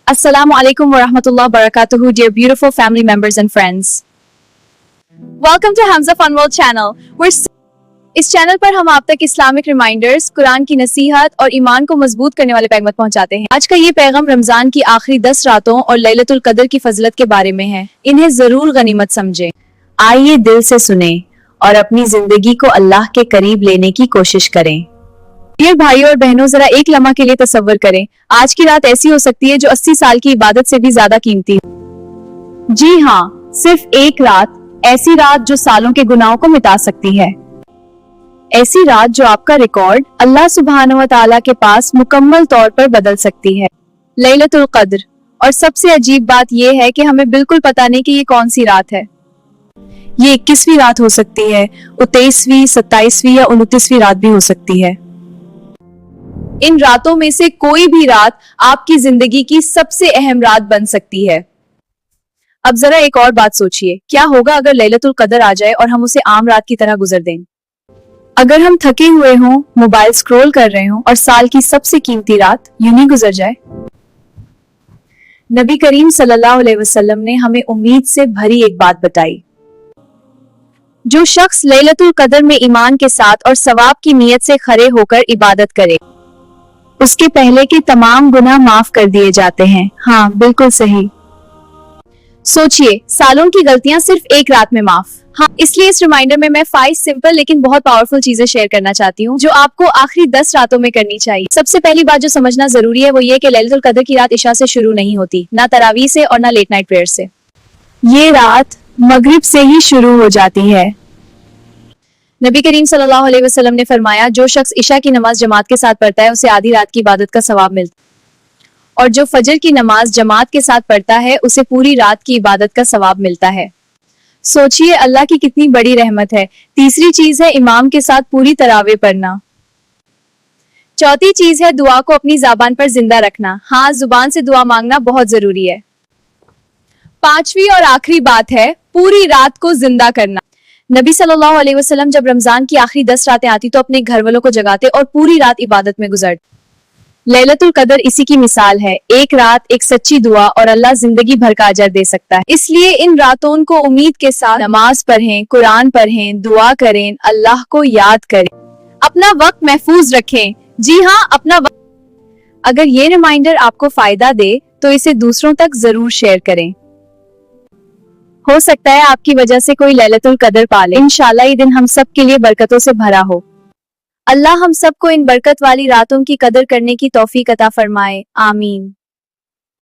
Assalamu alaikum wa rahmatullahi wa barakatuhu, dear beautiful family members and friends. Welcome to Hamza Fun World channel. इस channel पर हम आप तक Islamic reminders, Quran की नसीहत और ईमान को मजबूत करने वाले पैगाम पहुंचाते हैं। आज का ये पैगाम रमजान की आखिरी 10 रातों और लैलतुल कदर की फजलत के बारे में है। इन्हें जरूर गनीमत समझें। आइए दिल से सुने और अपनी जिंदगी को अल्लाह के करीब लेने की कोशिश करें। डियर भाइयों और बहनों, जरा एक लम्हा के लिए तसव्वुर करें, आज की रात ऐसी हो सकती है जो 80 साल की इबादत से भी ज्यादा कीमती है। जी हाँ, सिर्फ एक रात, ऐसी रात जो सालों के गुनाहों को मिटा सकती है। ऐसी रात जो आपका रिकॉर्ड अल्लाह सुब्हानहू व तआला के पास मुकम्मल तौर पर बदल सकती है। लैलतुल कद्र। और सबसे अजीब बात यह है कि हमें बिल्कुल पता नहीं कि ये कौन सी रात है। ये 21वीं रात हो सकती है, 23वीं, 27वीं या 29वीं रात भी हो सकती है। इन रातों में से कोई भी रात आपकी जिंदगी की सबसे अहम रात बन सकती है। अब जरा एक और बात सोचिए, क्या होगा अगर लैलतुल कद्र आ जाए और हम उसे आम रात की तरह गुजर दें। अगर हम थके हुए हों, मोबाइल स्क्रॉल कर रहे हों और साल की सबसे कीमती रात यूं ही गुजर जाए। नबी करीम सल्लल्लाहु अलैहि वसल्लम ने हमें उम्मीद से भरी एक बात बताई। जो शख्स लैलतुल कद्र में ईमान के साथ और सवाब की नीयत से खड़े होकर इबादत करे, उसके पहले के तमाम गुनाह माफ कर दिए जाते हैं। हाँ, बिल्कुल सही। सोचिए, सालों की गलतियां सिर्फ एक रात में माफ। हाँ, इसलिए इस रिमाइंडर में मैं 5 सिंपल लेकिन बहुत पावरफुल चीजें शेयर करना चाहती हूँ जो आपको आखिरी 10 रातों में करनी चाहिए। सबसे पहली बात जो समझना जरूरी है वो ये कि लैलतुल कद्र की रात इशा से शुरू नहीं होती, ना तरावी से और ना लेट नाइट प्रेयर से। ये रात मगरिब से ही शुरू हो जाती है। नबी करीम सल्लल्लाहु अलैहि वसल्लम ने फरमाया, जो शख्स इशा की नमाज जमात के साथ पढ़ता है उसे आधी रात की इबादत का सवाब मिलता है, और जो फजर की नमाज जमात के साथ पढ़ता है उसे पूरी रात की इबादत का सवाब मिलता है। सोचिए अल्लाह की कितनी बड़ी रहमत है। तीसरी चीज है इमाम के साथ पूरी तरावे पढ़ना। चौथी चीज है दुआ को अपनी ज़बान पर जिंदा रखना। हाँ, जुबान से दुआ मांगना बहुत जरूरी है। पांचवी और आखिरी बात है पूरी रात को जिंदा करना। नबी सल्लल्लाहु अलैहि वसल्लम जब रमजान की आखिरी 10 रातें आती तो अपने घर वालों को जगाते और पूरी रात इबादत में गुजरते। लैलतुल कद्र इसी की मिसाल है। एक रात, एक सच्ची दुआ और अल्लाह जिंदगी भर का अजर दे सकता है। इसलिए इन रातों को उम्मीद के साथ नमाज पढ़ें, कुरान पढ़ें, दुआ करें, अल्लाह को याद करें, अपना वक्त महफूज रखें। जी हाँ, अपना वक्त। अगर ये रिमाइंडर आपको फायदा दे तो इसे दूसरों तक जरूर शेयर करें। हो सकता है आपकी वजह से कोई लैलतुल कद्र पाले। इंशाल्लाह ये दिन हम सब के लिए बरकतों से भरा हो। अल्लाह हम सबको इन बरकत वाली रातों की कदर करने की तौफीक अता फरमाए। आमीन।